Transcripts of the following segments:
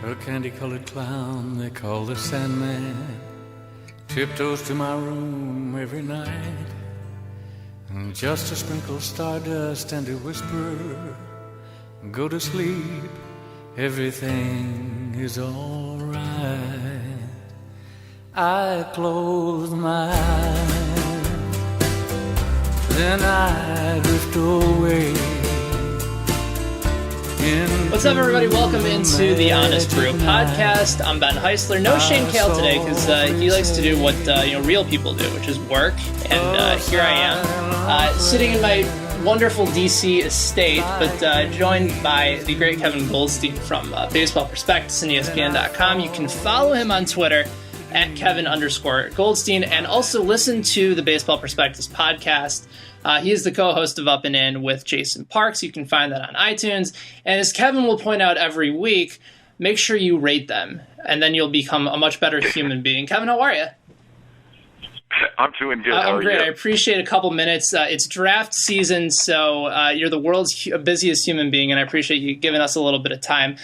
A candy-colored clown they call the Sandman tiptoes to my room every night, and just to sprinkle stardust and to whisper, go to sleep, everything is all right. I close my eyes, then I drift away. What's up, everybody? Welcome into the Honest Brew podcast. I'm Ben Heisler. No Shane Kale today because he likes to do what real people do, which is work. And here I am, sitting in my wonderful DC estate, but joined by the great Kevin Goldstein from Baseball Prospectus and ESPN.com. You can follow him on Twitter at Kevin_Goldstein, and also listen to the Baseball Prospectus podcast. He is the co-host of Up and In with Jason Parks. You can find that on iTunes. And as Kevin will point out every week, make sure you rate them, and then you'll become a much better human being. Kevin, how are you? I'm doing good. I'm great. I appreciate a couple minutes. It's draft season, so you're the world's busiest human being, and I appreciate you giving us a little bit of time.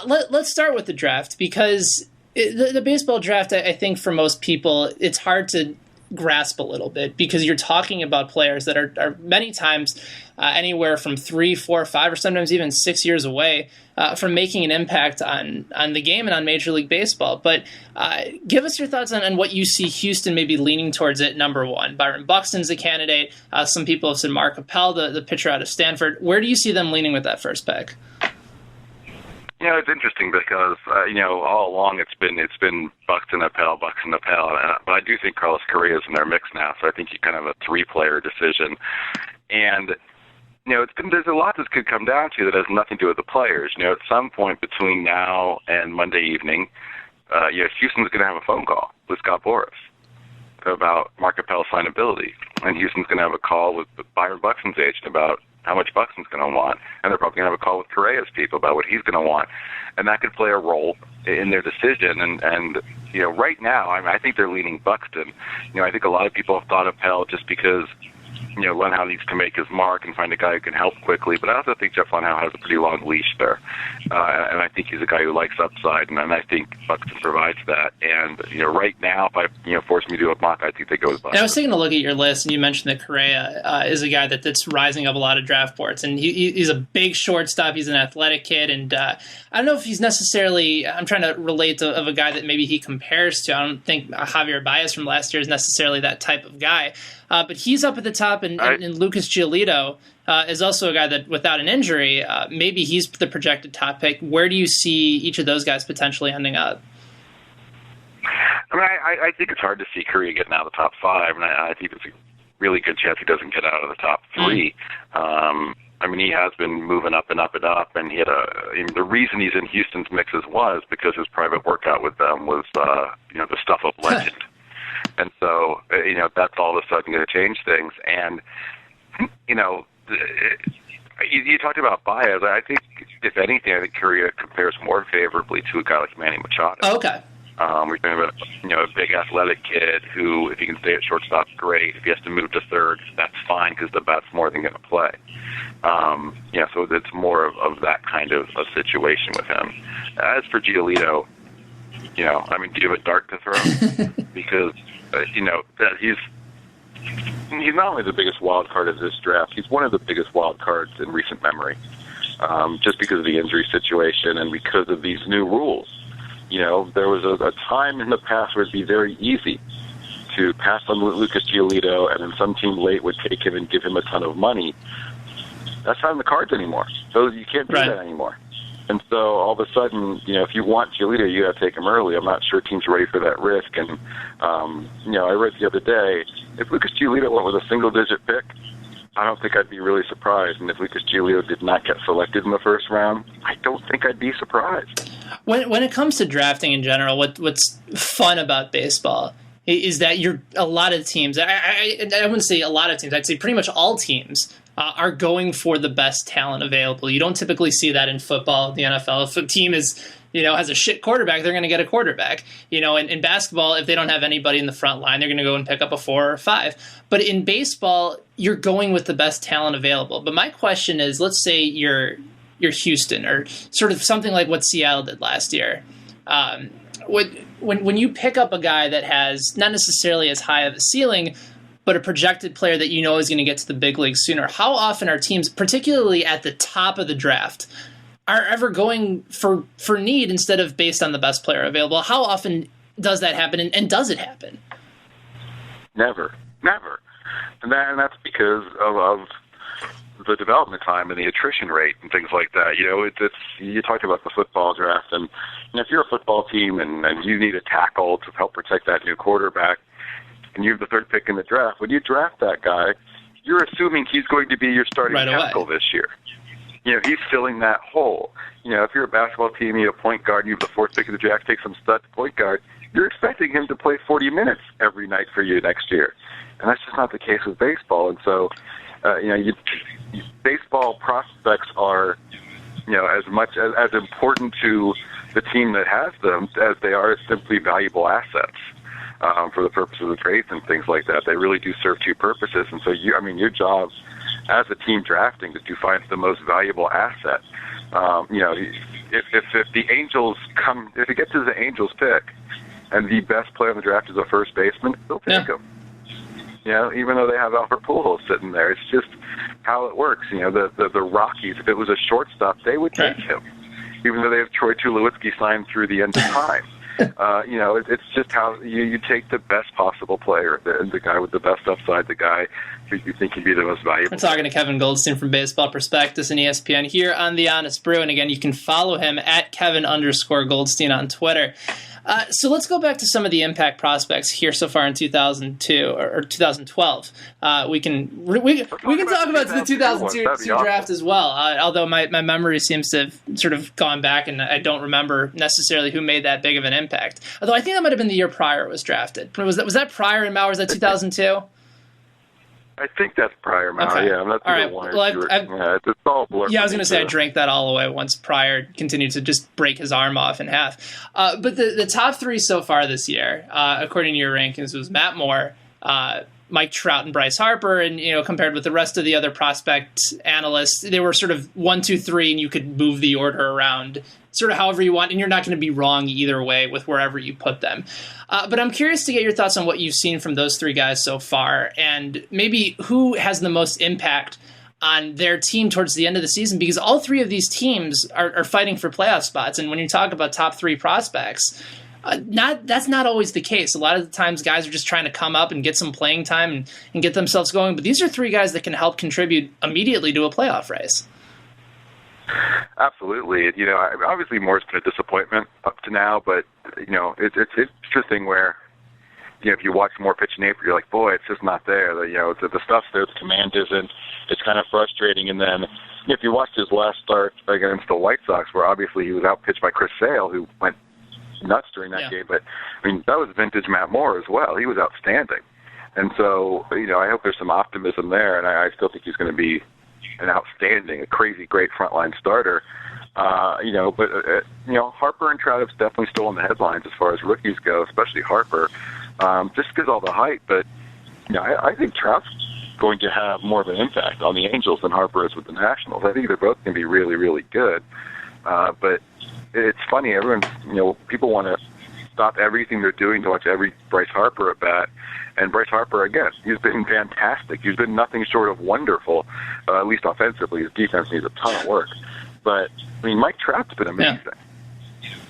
Let's start with the draft, because the baseball draft, I think for most people, it's hard to grasp a little bit, because you're talking about players that are many times anywhere from 3, 4, 5, or sometimes even 6 years away from making an impact on the game and on Major League Baseball. But give us your thoughts on what you see Houston maybe leaning towards at number one. Byron Buxton's a candidate. Some people have said Mark Appel, the pitcher out of Stanford. Where do you see them leaning with that first pick? It's interesting because all along it's been Buxton, Appel, but I do think Carlos Correa is in their mix now, so I think you kind of have a 3-player decision. And there's a lot this could come down to that has nothing to do with the players. At some point between now and Monday evening, Houston's going to have a phone call with Scott Boras about Mark Appel's signability, and Houston's going to have a call with Byron Buxton's agent about how much Buxton's going to want, and they're probably going to have a call with Correa's people about what he's going to want, and that could play a role in their decision. And right now, I think they're leaning Buxton. I think a lot of people have thought of Appel just because Lenhau needs to make his mark and find a guy who can help quickly, but I also think Jeff Lenhau has a pretty long leash there, and I think he's a guy who likes upside, and I think Buxton provides that. And right now, if I force me to do a mock, I think they go with Buxton. And I was taking a look at your list, and you mentioned that Correa is a guy that's rising up a lot of draft boards, and he's a big shortstop. He's an athletic kid, and I don't know if he's necessarily, I'm trying to relate of a guy that maybe he compares to. I don't think Javier Baez from last year is necessarily that type of guy. But he's up at the top, and Lucas Giolito is also a guy that, without an injury, maybe he's the projected top pick. Where do you see each of those guys potentially ending up? I think it's hard to see Correa getting out of the top 5, and I think there's a really good chance he doesn't get out of the top 3. He has been moving up and up and up, and he had the reason he's in Houston's mixes was because his private workout with them was the stuff of legend. And so, that's all of a sudden going to change things. And, you talked about Baez. I think, if anything, I think Correa compares more favorably to a guy like Manny Machado. Oh, okay. We're talking about, a big athletic kid who, if he can stay at shortstop, great. If he has to move to third, that's fine because the bat's more than going to play. So it's more of that kind of a situation with him. As for Giolito, do you have a dart to throw? Because he's not only the biggest wild card of this draft, he's one of the biggest wild cards in recent memory, just because of the injury situation and because of these new rules. There was a time in the past where it'd be very easy to pass on Lucas Giolito, and then some team late would take him and give him a ton of money. That's not in the cards anymore. So you can't do that anymore. And so all of a sudden, if you want Giolito, you got to take him early. I'm not sure teams are ready for that risk. And, I read the other day, if Lucas Giolito went with a single-digit pick, I don't think I'd be really surprised. And if Lucas Giolito did not get selected in the first round, I don't think I'd be surprised. When it comes to drafting in general, what's fun about baseball is that a lot of teams, I wouldn't say a lot of teams, I'd say pretty much all teams are going for the best talent available. You don't typically see that in football, the NFL. If a team is, has a shit quarterback, they're going to get a quarterback. In basketball, if they don't have anybody in the front line, they're going to go and pick up a 4 or 5. But in baseball, you're going with the best talent available. But my question is, let's say you're you're Houston, or sort of something like what Seattle did last year. When you pick up a guy that has not necessarily as high of a ceiling, but a projected player that you know is going to get to the big leagues sooner, how often are teams, particularly at the top of the draft, are ever going for need instead of based on the best player available? How often does that happen, and does it happen? Never. And that's because of the development time and the attrition rate and things like that. It's you talked about the football draft, and if you're a football team and you need a tackle to help protect that new quarterback, and you have the third pick in the draft, when you draft that guy, you're assuming he's going to be your starting tackle this year. He's filling that hole. If you're a basketball team, you have a point guard, you have the fourth pick of the draft, take some stud point guard, you're expecting him to play 40 minutes every night for you next year. And that's just not the case with baseball. And so, baseball prospects are, as much as important to the team that has them as they are simply valuable assets. For the purposes of trades and things like that. They really do serve two purposes. And so, your job as a team drafting is to find the most valuable asset. If the Angels if it gets to the Angels pick and the best player in the draft is a first baseman, they'll take him. Even though they have Albert Pujols sitting there. It's just how it works. The Rockies, if it was a shortstop, they would take him, even though they have Troy Tulowitzki signed through the end of time. It's just how you take the best possible player, the guy with the best upside, the guy who you think can be the most valuable. We're talking to Kevin Goldstein from Baseball Prospectus and ESPN here on The Honest Brew. And again, you can follow him at Kevin_Goldstein on Twitter. So let's go back to some of the impact prospects here so far in 2002 or 2012. We can talk about the 2002 draft as well. Although my memory seems to have sort of gone back, and I don't remember necessarily who made that big of an impact. Although I think that might have been the year Pryor was drafted. Was that Pryor in Mauer? Was that 2002? I think that's Pryor Mauer. Okay. Yeah, that's all right. Well, it's all blurred. Yeah, I was going to say I drank that all the way once Pryor continued to just break his arm off in half. But the top three so far this year, according to your rankings, was Matt Moore, Mike Trout, and Bryce Harper. And compared with the rest of the other prospect analysts, they were sort of 1, 2, 3, and you could move the order around sort of however you want, and you're not going to be wrong either way with wherever you put them. But I'm curious to get your thoughts on what you've seen from those three guys so far, and maybe who has the most impact on their team towards the end of the season, because all three of these teams are fighting for playoff spots. And when you talk about top three prospects, that's not always the case. A lot of the times guys are just trying to come up and get some playing time and get themselves going. But these are three guys that can help contribute immediately to a playoff race. Absolutely. Obviously Moore's been a disappointment up to now, but it's interesting where if you watch Moore pitch in April, you're like, boy, it's just not there. The stuff's there, the command isn't. It's kind of frustrating. And then if you watch his last start against the White Sox, where obviously he was outpitched by Chris Sale, who went nuts during that game, but that was vintage Matt Moore as well. He was outstanding. And so I hope there's some optimism there, and I still think he's going to be an outstanding, a crazy great frontline starter. But Harper and Trout have definitely stolen the headlines as far as rookies go, especially Harper, just because all the hype. But I think Trout's going to have more of an impact on the Angels than Harper is with the Nationals. I think they're both going to be really, really good. But it's funny, people want to stop everything they're doing to watch every Bryce Harper at bat. And Bryce Harper, again, he's been fantastic. He's been nothing short of wonderful, at least offensively. His defense needs a ton of work. But, Mike Trout's been amazing.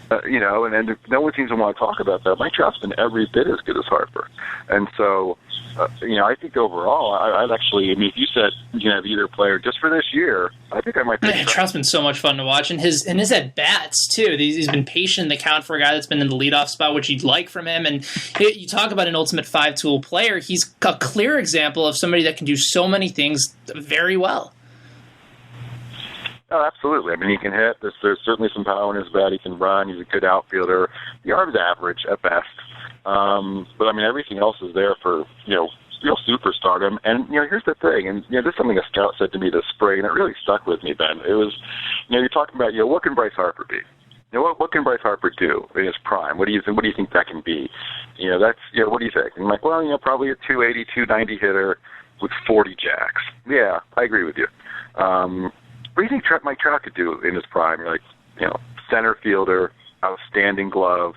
And no one seems to want to talk about that. Mike Trout's been every bit as good as Harper. And so, I think overall, I'd actually, if you said you can have either player just for this year, I think I might pick Trout. Trout's been so much fun to watch. And his at-bats, too. He's been patient in the count for a guy that's been in the leadoff spot, which you'd like from him. And you talk about an ultimate five-tool player. He's a clear example of somebody that can do so many things very well. Oh, absolutely. He can hit. There's certainly some power in his bat. He can run. He's a good outfielder. The arm's average at best. But everything else is there for, real superstardom. And, here's the thing. And, this is something a scout said to me this spring, and it really stuck with me, Ben. It was, you're talking about, what can Bryce Harper be? What can Bryce Harper do in his prime? What do you think that can be? What do you think? And I'm like, well, probably a 280, 290 hitter with 40 jacks. Yeah, I agree with you. do you think Mike Trout could do in his prime? You're like, center fielder, outstanding glove,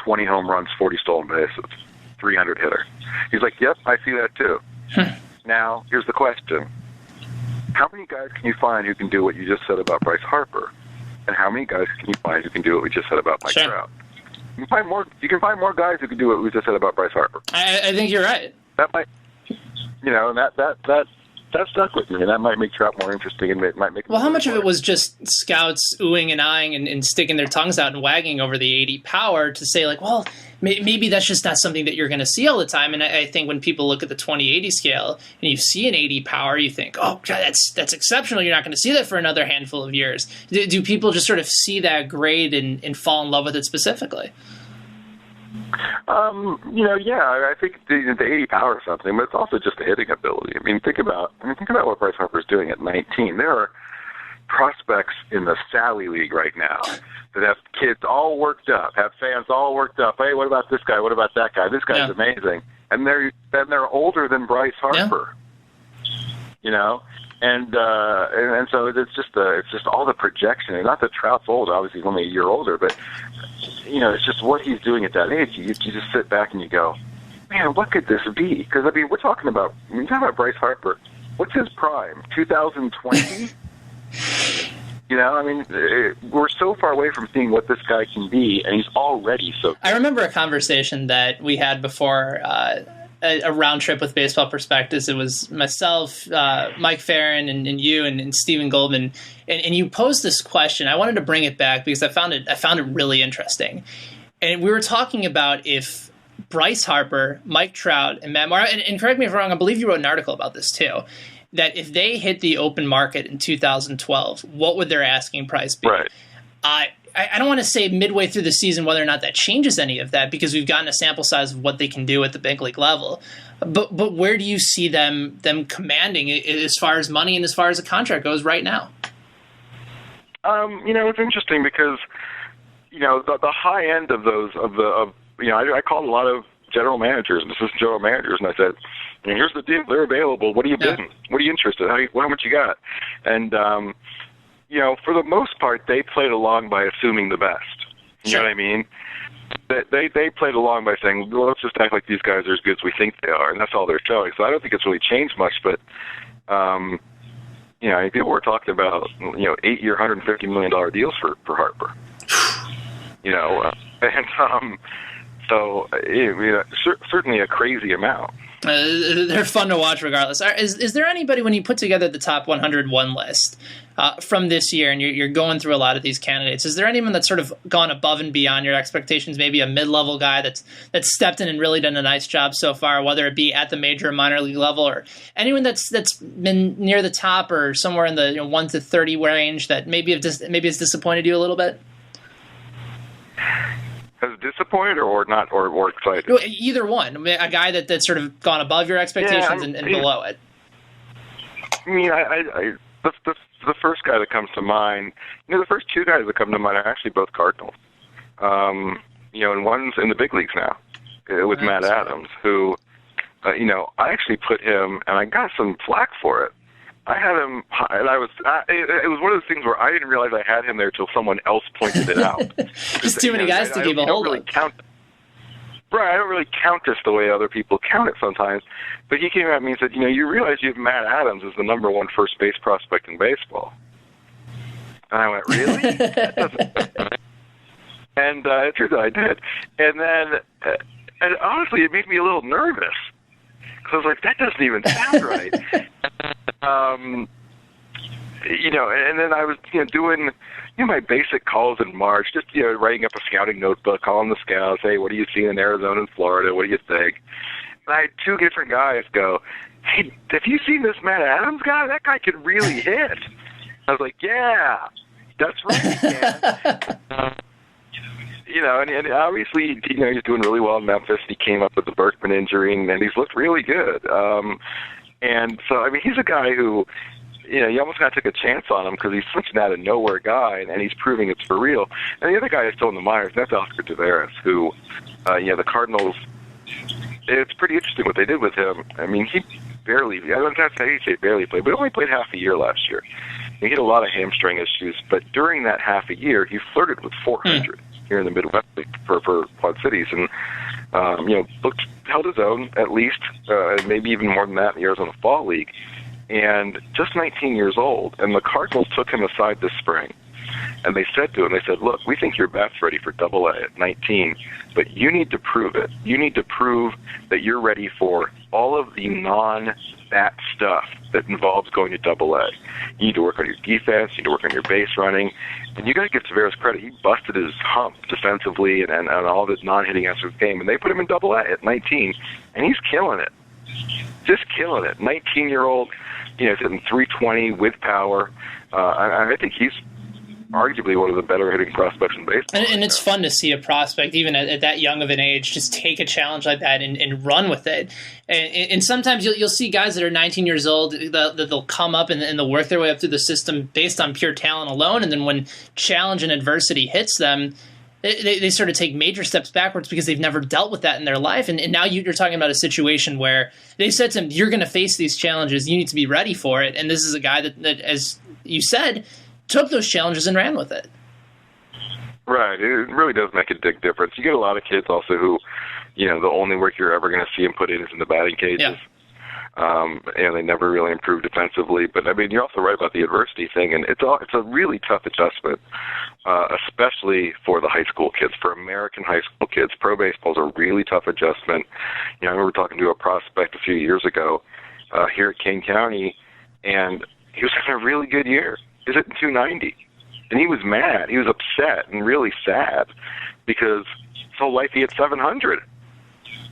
20 home runs, 40 stolen bases, 300 hitter. He's like, yep, I see that too. Now, here's the question. How many guys can you find who can do what you just said about Bryce Harper? And how many guys can you find who can do what we just said about Mike Trout? You can find more guys who can do what we just said about Bryce Harper. I think you're right. That might, that stuck with me, and that might make Trout more interesting, and it might make. Well, how much of it was just scouts oohing and eyeing and sticking their tongues out and wagging over the 80 power to say, like, well, maybe that's just not something that you're going to see all the time. And I think when people look at the 20/80 scale and you see an 80 power, you think, oh, God, that's exceptional. You're not going to see that for another handful of years. Do people just sort of see that grade and fall in love with it specifically? I think the 80 power is something, but it's also just the hitting ability. Think about what Bryce Harper is doing at 19. There are prospects in the Sally League right now that have kids all worked up, have fans all worked up. Hey, what about this guy? What about that guy? This guy's amazing, and they're older than Bryce Harper. Yeah. And so it's just all the projection. And not that Trout's old, obviously he's only a year older, but it's just what he's doing at that age. You just sit back and you go, man, what could this be? Because we're talking about Bryce Harper. What's his prime? 2020? We're so far away from seeing what this guy can be, and he's already so good. I remember a conversation that we had before a round trip with Baseball Prospectus. It was myself, Mike Farron, and you, and Stephen Goldman, and you posed this question. I wanted to bring it back because I found it really interesting. And we were talking about if Bryce Harper, Mike Trout, and Matt Morrow, and correct me if I'm wrong, I believe you wrote an article about this too, that if they hit the open market in 2012, what would their asking price be? Right. I don't want to say midway through the season whether or not that changes any of that, because we've gotten a sample size of what they can do at the big league level. But where do you see them commanding as far as money and as far as a contract goes right now? It's interesting because the high end of those I called a lot of general managers and assistant general managers, and I said, here's the deal, they're available. What are you bidding? What are you interested? How much you got? And for the most part, they played along by assuming the best. You know what I mean? They played along by saying, well, let's just act like these guys are as good as we think they are, and that's all they're showing. So I don't think it's really changed much, but people were talking about 8-year, $150 million deals for Harper. Certainly a crazy amount. They're fun to watch regardless. Is there anybody, when you put together the top 101 list from this year and you're going through a lot of these candidates, is there anyone that's sort of gone above and beyond your expectations, maybe a mid-level guy that's stepped in and really done a nice job so far, whether it be at the major or minor league level, or anyone that's been near the top or somewhere in the 1 to 30 range that maybe has disappointed you a little bit? Has disappointed or not, or excited? Either one. A guy that's sort of gone above your expectations and below it. The first guy that comes to mind, the first two guys that come to mind are actually both Cardinals. And one's in the big leagues now with Matt Adams, who, I actually put him, and I got some flack for it. I had him, and it was one of those things where I didn't realize I had him there till someone else pointed it out. Just too many guys to keep a hold of. Right, I don't really count this the way other people count it sometimes. But he came at me and said, you realize you have Matt Adams as the number one first base prospect in baseball. And I went, really? And it turns out I did. And then, and honestly, it made me a little nervous. Because I was like, that doesn't even sound right. And then I was, doing, my basic calls in March, just, writing up a scouting notebook, calling the scouts, hey, what are you seeing in Arizona and Florida? What do you think? And I had two different guys go, hey, have you seen this Matt Adams guy? That guy could really hit. I was like, yeah, that's right, man. And obviously, he's doing really well in Memphis. He came up with the Berkman injury, and he's looked really good. And so, he's a guy who, you almost got to take a chance on him because he's such an out-of-nowhere guy, and he's proving it's for real. And the other guy is still in the minors, and that's Oscar Taveras, who, the Cardinals, it's pretty interesting what they did with him. He barely, I don't have to say barely played, but he only played half a year last year. He had a lot of hamstring issues, but during that half a year, he flirted with 400 here in the Midwest for Quad Cities, and held his own at least, maybe even more than that in the Arizona Fall League, and just 19 years old. And the Cardinals took him aside this spring, and they said to him, look, we think your bat's ready for Double-A at 19, but you need to prove it. You need to prove that you're ready for all of the non-bat stuff that involves going to Double-A. You need to work on your defense, you need to work on your base running, and you got to give Taveras credit. He busted his hump defensively and all this non-hitting aspect of the game, and they put him in Double-A at 19, and he's killing it. Just killing it. 19-year-old, he's hitting 320 with power. I think he's arguably one of the better hitting prospects in baseball. And it's fun to see a prospect, even at that young of an age, just take a challenge like that and run with it. And sometimes you'll see guys that are 19 years old that they'll come up and they'll work their way up through the system based on pure talent alone. And then when challenge and adversity hits them, they sort of take major steps backwards because they've never dealt with that in their life. And now you're talking about a situation where they said to him, you're going to face these challenges. You need to be ready for it. And this is a guy that as you said, took those challenges and ran with it. Right. It really does make a big difference. You get a lot of kids also who, the only work you're ever going to see them put in is in the batting cages. Yeah. And they never really improve defensively. But, you're also right about the adversity thing, and it's a really tough adjustment, especially for the high school kids. For American high school kids, pro baseball is a really tough adjustment. I remember talking to a prospect a few years ago here at Kane County, and he was having a really good year. He was hitting 290, and he was mad. He was upset and really sad because his whole life he hit 700.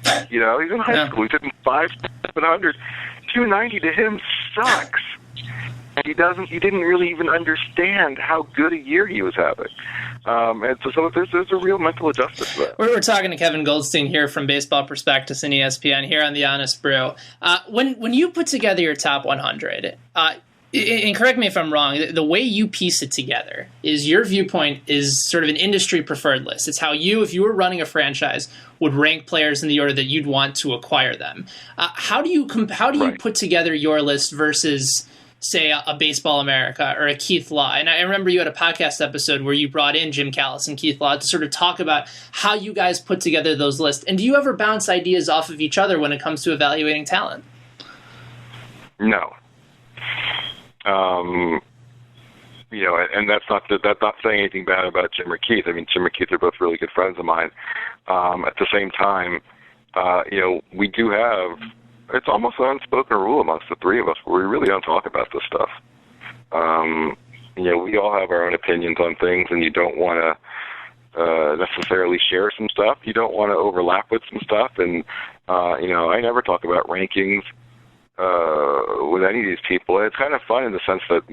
He's in high school. He's hitting 700. 290 to him sucks. He didn't really even understand how good a year he was having. And so there's a real mental adjustment to that. We're talking to Kevin Goldstein here from Baseball Prospectus and ESPN here on the Honest Brew. When you put together your top 100, and correct me if I'm wrong, the way you piece it together is your viewpoint is sort of an industry preferred list. It's how you, if you were running a franchise, would rank players in the order that you'd want to acquire them. How do you put together your list versus, say, a Baseball America or a Keith Law? And I remember you had a podcast episode where you brought in Jim Callis and Keith Law to sort of talk about how you guys put together those lists. And do you ever bounce ideas off of each other when it comes to evaluating talent? No. And that's not saying anything bad about Jim or Keith. Jim and Keith are both really good friends of mine. At the same time, we do have, it's almost an unspoken rule amongst the three of us where we really don't talk about this stuff. We all have our own opinions on things, and you don't want to necessarily share some stuff. You don't want to overlap with some stuff. And, I never talk about rankings with any of these people. And it's kind of fun in the sense that,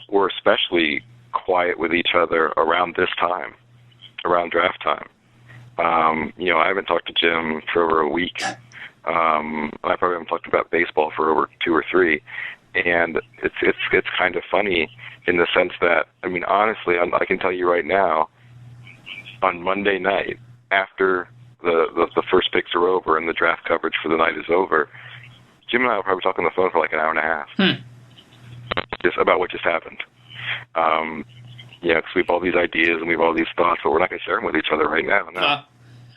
we're especially quiet with each other around this time, around draft time. I haven't talked to Jim for over a week. I probably haven't talked about baseball for over 2 or 3. And it's kind of funny in the sense that, honestly, I can tell you right now, on Monday night, after the first picks are over and the draft coverage for the night is over, Jim and I will probably talk on the phone for like an hour and a half. Just about what just happened. Because we have all these ideas and we have all these thoughts, but we're not going to share them with each other right now. No.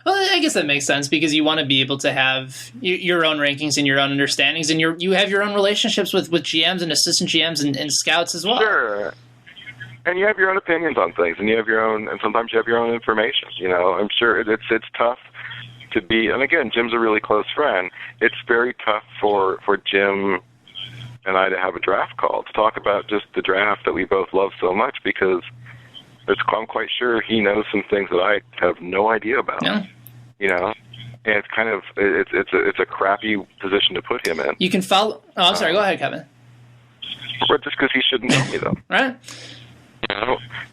Well, I guess that makes sense because you want to be able to have your own rankings and your own understandings, and you have your own relationships with GMs and assistant GMs and scouts as well. Sure. And you have your own opinions on things, and you have your own, and sometimes you have your own information. I'm sure it's tough to be, and again, Jim's a really close friend. It's very tough for Jim and I to have a draft call to talk about just the draft that we both love so much, because I'm quite sure he knows some things that I have no idea about. Yeah. And it's kind of it's a crappy position to put him in. You can follow. Oh, I'm sorry. Go ahead, Kevin. But just because he shouldn't know me, though. Right.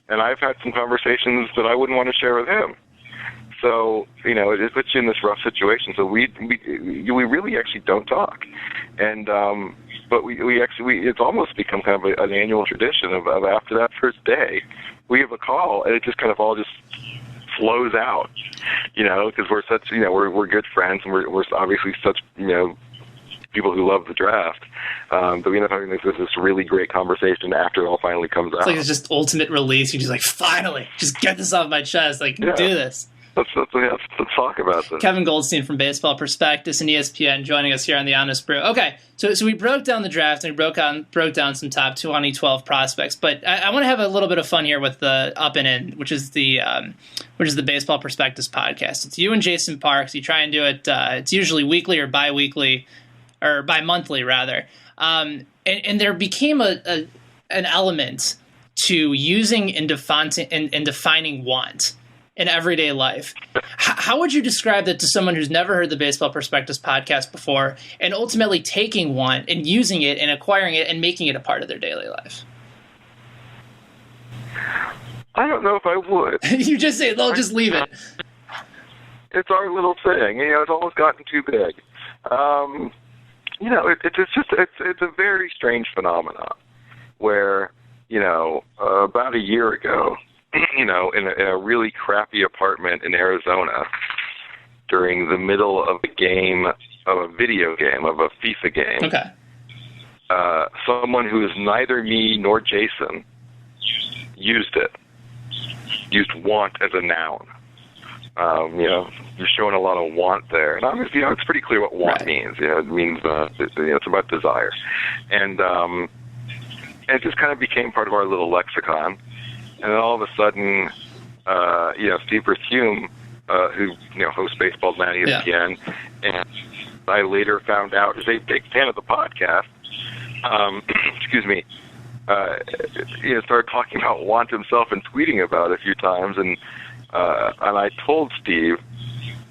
And I've had some conversations that I wouldn't want to share with him. So, it puts you in this rough situation. So we really actually don't talk. And, but it's almost become kind of an annual tradition of after that first day, we have a call, and it just kind of all just flows out, because we're such, we're good friends, and we're obviously such, people who love the draft. But we end up having this really great conversation after it all finally comes out. It's like it's just ultimate release. You're just like, finally, just get this off my chest. Like, do this. Let's talk about this. Kevin Goldstein from Baseball Prospectus and ESPN joining us here on the Honest Brew. Okay, so we broke down the draft and we broke down some top 2012 prospects, but I want to have a little bit of fun here with the Up and In, which is the Baseball Prospectus podcast. It's you and Jason Parks. You try and do it. It's usually weekly or bi-weekly, or bi-monthly rather. And there became an element to using and defining want in everyday life. How would you describe that to someone who's never heard the Baseball Prospectus podcast before, and ultimately taking want and using it and acquiring it and making it a part of their daily life? I don't know if I would. You just say, they'll just leave it. It's our little thing. It's almost gotten too big. It's a very strange phenomenon where, about a year ago, in a really crappy apartment in Arizona during the middle of a game, of a video game, of a FIFA game. Okay. Someone who is neither me nor Jason used want as a noun. You're showing a lot of want there. And obviously, it's pretty clear what want means. It means, it's about desire. And it just kind of became part of our little lexicon. And then all of a sudden, Steve Berthume, who hosts Baseball Now at ESPN, and I later found out is a big fan of the podcast. Excuse me. Started talking about want himself and tweeting about it a few times, and I told Steve,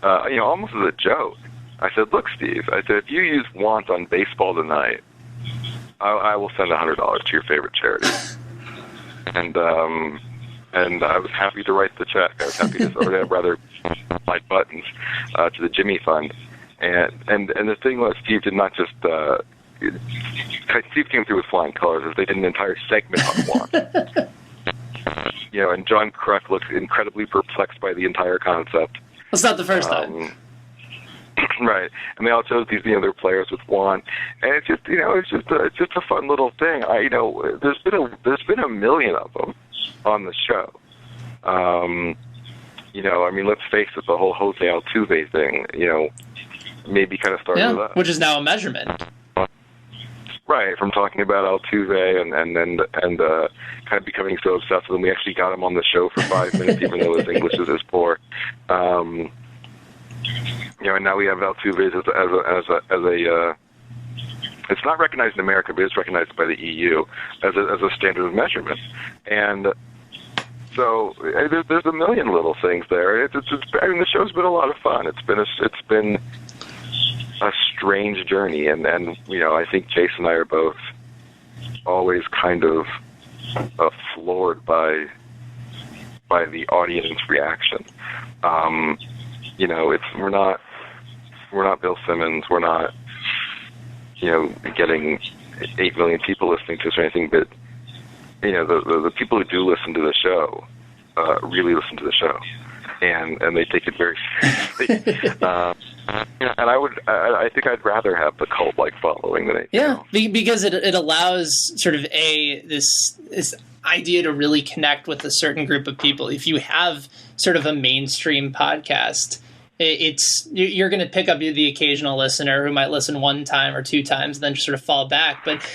almost as a joke, I said, "Look, Steve," I said, "if you use want on Baseball Tonight, I will send $100 to your favorite charity." And I was happy to write the check. I was happy to rather like buttons to the Jimmy Fund. And the thing was, Steve did not just Steve came through with flying colors, as they did an entire segment on want. And John Kruk looked incredibly perplexed by the entire concept. It's not the first time. Right, and they all chose these their players with want, and it's just it's just a fun little thing. There's been a million of them on the show. Let's face it, the whole Jose Altuve thing, maybe kind of started with that, which is now a measurement. Right, from talking about Altuve and kind of becoming so obsessed with him, we actually got him on the show for 5 minutes, even though his English is as poor. And now we have Altuve as a it's not recognized in America, but it's recognized by the EU as a standard of measurement. And so there's a million little things there. The show's been a lot of fun. It's been a strange journey, and I think Jason and I are both always kind of floored by the audience reaction. We're not Bill Simmons. We're not, getting 8 million people listening to us or anything. But the people who do listen to the show really listen to the show, and they take it very seriously. And I think I'd rather have the cult-like following than anything else. Because it allows sort of this idea to really connect with a certain group of people. If you have sort of a mainstream podcast, you're going to pick up the occasional listener who might listen one time or two times and then just sort of fall back. But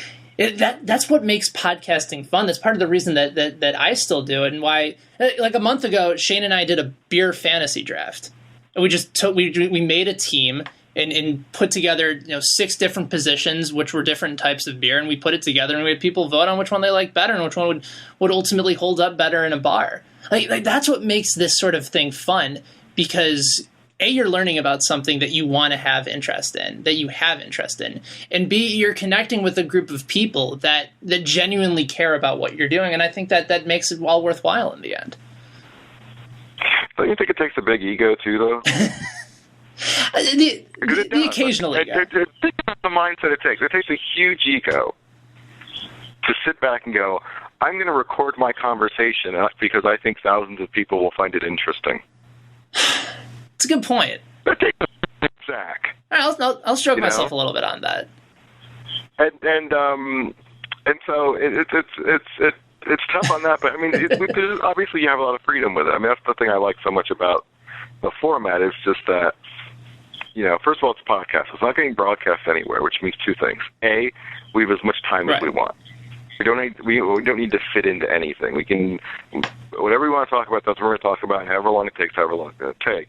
that's what makes podcasting fun. That's part of the reason that I still do it, and why. Like a month ago, Shane and I did a beer fantasy draft. And we made a team and put together 6 different positions, which were different types of beer, and we put it together and we had people vote on which one they liked better and which one would ultimately hold up better in a bar. Like that's what makes this sort of thing fun, because A, you're learning about something that you want to have interest in, that you have interest in, and B, you're connecting with a group of people that genuinely care about what you're doing, and I think that makes it all worthwhile in the end. Don't you think it takes a big ego too, though? the occasional ego. Think about the mindset it takes. It takes a huge ego to sit back and go, I'm going to record my conversation because I think thousands of people will find it interesting. It's a good point. That takes a big sack. I'll stroke myself a little bit on that. and so it's tough on that, but I mean, obviously you have a lot of freedom with it. I mean, that's the thing I like so much about the format is just that, first of all, it's a podcast. It's not getting broadcast anywhere, which means two things. A, we have as much time as we want. We don't need to fit into anything. We can, whatever we want to talk about, that's what we're going to talk about, however long it takes, however long it's going to take.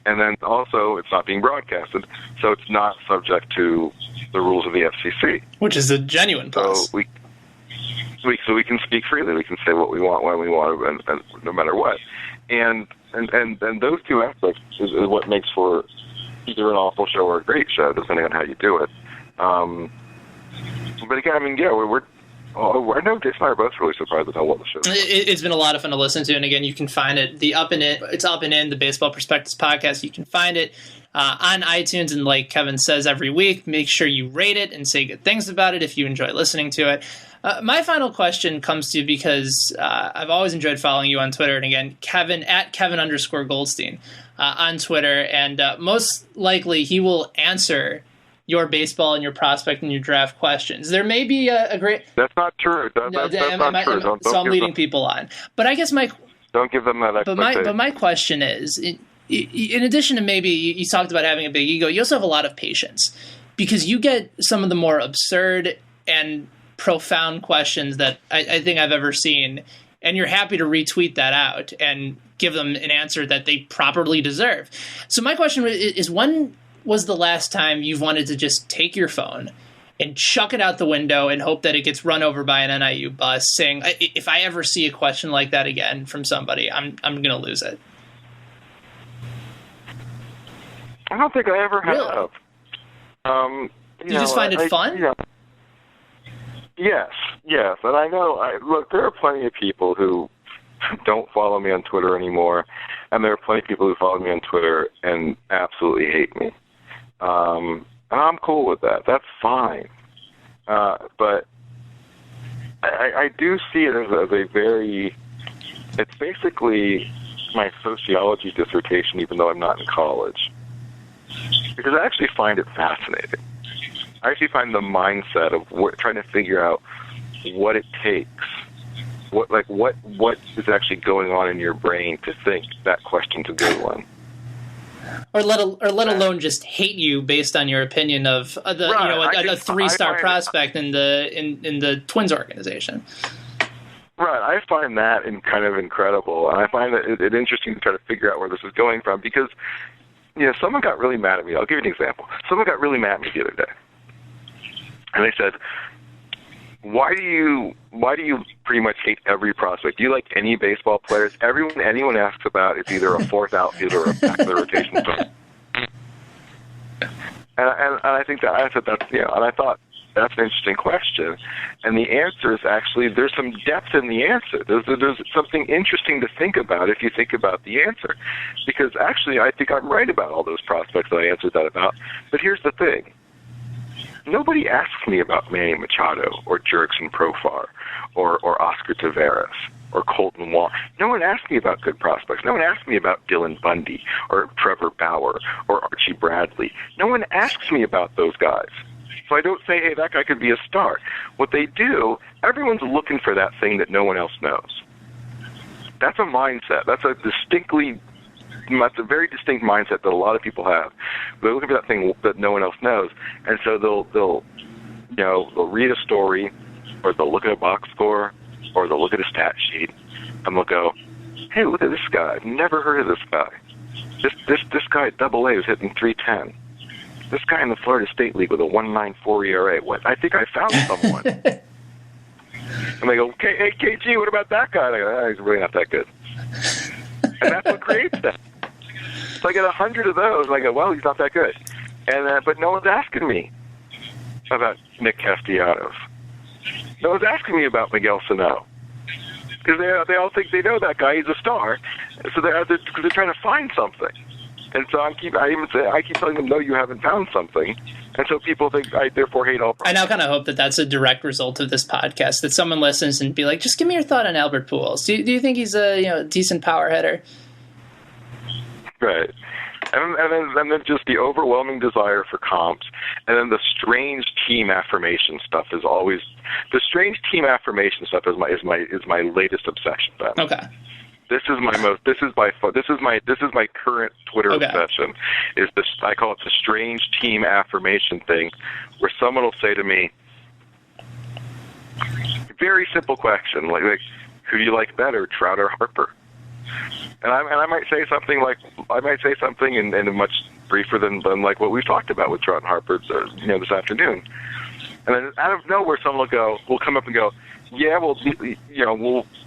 And then also, it's not being broadcasted, so it's not subject to the rules of the FCC. Which is a genuine plus. So we can speak freely. We can say what we want, when we want, and no matter what. And those two aspects is what makes for either an awful show or a great show, depending on how you do it. But again, I mean, yeah, I know Jason and I are both really surprised at how well the show is. It's been a lot of fun to listen to, and again, you can find it. It's Up and In, the Baseball Prospectus podcast. You can find it on iTunes, and like Kevin says every week, make sure you rate it and say good things about it if you enjoy listening to it. My final question comes to you because I've always enjoyed following you on Twitter, and again, Kevin at Kevin_Goldstein on Twitter, and most likely he will answer your baseball and your prospect and your draft questions. There may be a great... That's not true. That's not true. So I'm leading people on. But I guess don't give them that expectation. But my question is, in addition to maybe you talked about having a big ego, you also have a lot of patience because you get some of the more absurd and profound questions that I think I've ever seen, and you're happy to retweet that out and give them an answer that they properly deserve. So my question is, when was the last time you've wanted to just take your phone and chuck it out the window and hope that it gets run over by an NIU bus, saying, if I ever see a question like that again from somebody, I'm going to lose it? I don't think I ever Really? have. You just find it fun? Yes. And I know, look, there are plenty of people who don't follow me on Twitter anymore, and there are plenty of people who follow me on Twitter and absolutely hate me. And I'm cool with that. That's fine. But I do see it as a very, it's basically my sociology dissertation, even though I'm not in college. Because I actually find it fascinating. I actually find the mindset of trying to figure out what it takes, what is actually going on in your brain to think that question's a good one. Or let alone just hate you based on your opinion of a 3-star prospect in the Twins organization. Right, I find that kind of incredible, and I find it interesting to try to figure out where this is going from because, someone got really mad at me. I'll give you an example. Someone got really mad at me the other day, and they said, Why do you pretty much hate every prospect? Do you like any baseball players? Anyone asks about is either a fourth outfielder or a back of the rotation starter. And I think that I said that's and I thought that's an interesting question. And the answer is actually there's some depth in the answer. There's something interesting to think about if you think about the answer, because actually I think I'm right about all those prospects that I answered that about. But here's the thing. Nobody asks me about Manny Machado or Jurickson Profar or Oscar Taveras or Colton Wong. No one asks me about good prospects. No one asks me about Dylan Bundy or Trevor Bauer or Archie Bradley. No one asks me about those guys. So I don't say, hey, that guy could be a star. What they do, everyone's looking for that thing that no one else knows. That's a mindset. That's a very distinct mindset that a lot of people have. They're looking for that thing that no one else knows, and so they'll read a story, or they'll look at a box score, or they'll look at a stat sheet, and they'll go, "Hey, look at this guy! I've never heard of this guy. This guy at Double A was hitting .310. This guy in the Florida State League with a 1.94 ERA. What? I think I found someone." And they go, "Hey, KG, what about that guy?" And I go, "He's really not that good." And that's what creates that. So I get 100 of those, and I go, well, he's not that good. And but no one's asking me about Nick Castellanos. No one's asking me about Miguel Sano. Because they all think they know that guy, he's a star. So they're trying to find something. And so I keep telling them, no, you haven't found something. And so people think I therefore hate all. I now kind of hope that that's a direct result of this podcast, that someone listens and be like, just give me your thought on Albert Pujols. Do you think he's a decent power hitter? Right. and then just the overwhelming desire for comps, and then the strange team affirmation stuff is always the strange team affirmation stuff is my latest obsession, Ben. Okay. This is my current Twitter obsession. Is this, I call it the strange team affirmation thing, where someone will say to me, very simple question, like who do you like better, Trout or Harper? And I might say something in much briefer than like what we've talked about with Trout and Harper, this afternoon. And then out of nowhere, someone will come up and go, yeah, well,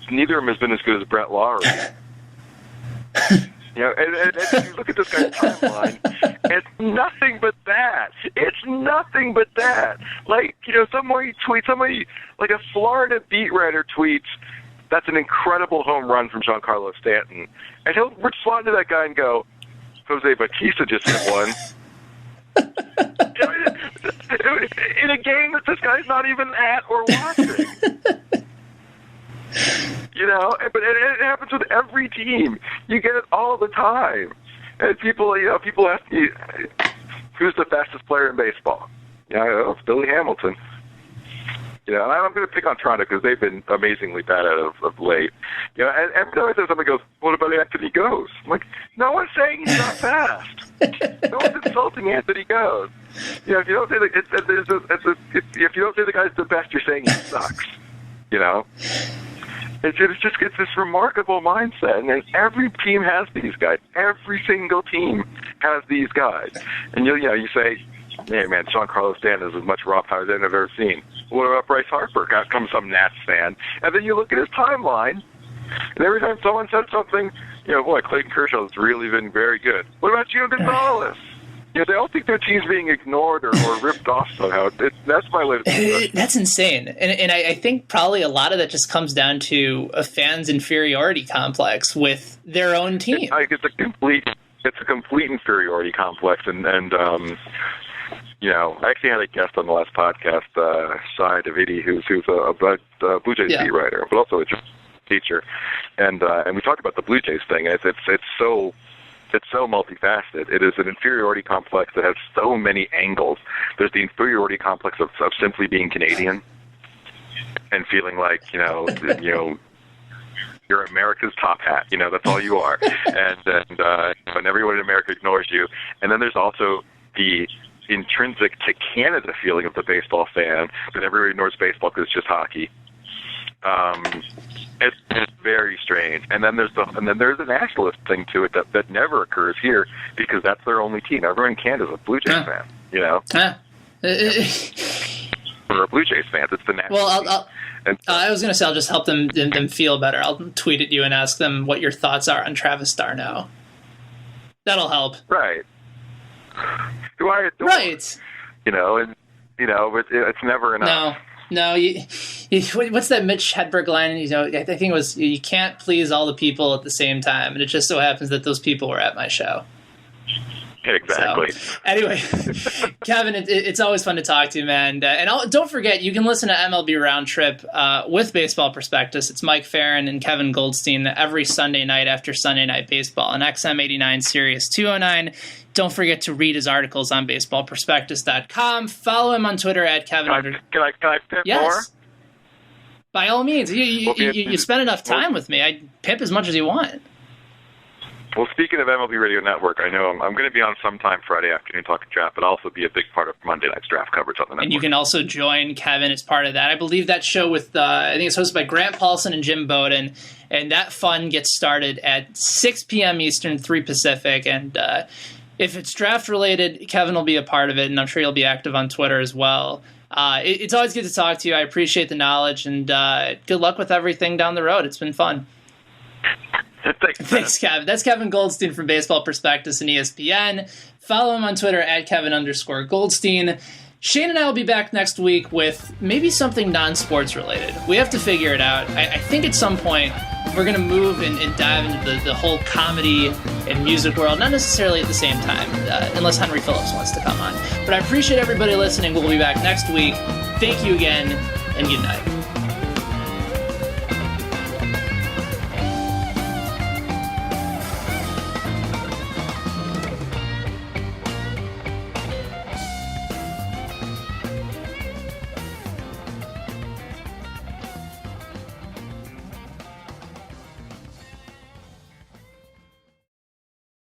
neither of them has been as good as Brett Lawrie. And if you look at this guy's timeline, it's nothing but that. It's nothing but that. Like, somebody like a Florida beat writer tweets, that's an incredible home run from Giancarlo Stanton. And he'll respond to that guy and go, Jose Bautista just hit one. In a game that this guy's not even at or watching. But it happens with every team. You get it all the time. And people ask me, who's the fastest player in baseball? It's Billy Hamilton. And I'm going to pick on Toronto because they've been amazingly bad at it of late. And every time I say somebody goes, what about Anthony Goes? I'm like, no one's saying he's not fast. No one's insulting Anthony Goes. If you don't say if you don't say the guy's the best, you're saying he sucks. It's this remarkable mindset, and every team has these guys. Every single team has these guys, and you say, hey man, Giancarlo Stanton is as much raw power as I've ever seen. What about Bryce Harper? Out comes some Nats fan, and then you look at his timeline, and every time someone said something, boy, Clayton Kershaw has really been very good. What about Gio Gonzalez? They all think their team's being ignored or ripped off somehow. That's my latest. That's insane, and I think probably a lot of that just comes down to a fan's inferiority complex with their own team. It's a complete inferiority complex, and I actually had a guest on the last podcast, Sai Davidi, who's a Blue Jays beat writer, but also a teacher, and we talked about the Blue Jays thing. It's so multifaceted. It is an inferiority complex that has so many angles. There's the inferiority complex of simply being Canadian and feeling like you're America's top hat. That's all you are, and everyone in America ignores you. And then there's also the intrinsic to Canada feeling of the baseball fan that everybody ignores baseball because it's just hockey. It's very strange, and then there's a nationalist thing to it that never occurs here because that's their only team. Everyone in Canada is a Blue Jays fan, For Blue Jays fans, it's the national. Well, I was going to say I'll just help them feel better. I'll tweet at you and ask them what your thoughts are on Travis d'Arnaud. That'll help. Right. Who I adore. Right. But it's never enough. No, what's that Mitch Hedberg line? I think it was, you can't please all the people at the same time, and it just so happens that those people were at my show. Exactly. So, anyway, Kevin, it's always fun to talk to you, man. And don't forget, you can listen to MLB Round Trip with Baseball Prospectus. It's Mike Farron and Kevin Goldstein every Sunday night after Sunday Night Baseball on XM89 Sirius 209. Don't forget to read his articles on baseballprospectus.com. Follow him on Twitter at Kevin. Can I pimp more? By all means. You spend enough time with me. I pimp as much as you want. Well, speaking of MLB Radio Network, I know I'm going to be on sometime Friday afternoon talking draft, but also be a big part of Monday night's draft coverage on the network. And you can also join Kevin as part of that. I believe that show with, I think it's hosted by Grant Paulson and Jim Bowden, and that fun gets started at 6 p.m. Eastern, 3 Pacific, and if it's draft related, Kevin will be a part of it, and I'm sure he'll be active on Twitter as well. It's always good to talk to you. I appreciate the knowledge, and good luck with everything down the road. It's been fun. Thanks, Kevin. That's Kevin Goldstein from Baseball Prospectus and ESPN. Follow him on Twitter at Kevin_Goldstein. Shane and I will be back next week with maybe something non-sports related. We have to figure it out. I think at some point we're going to move and dive into the whole comedy and music world, not necessarily at the same time, unless Henry Phillips wants to come on. But I appreciate everybody listening. We'll be back next week. Thank you again, and good night.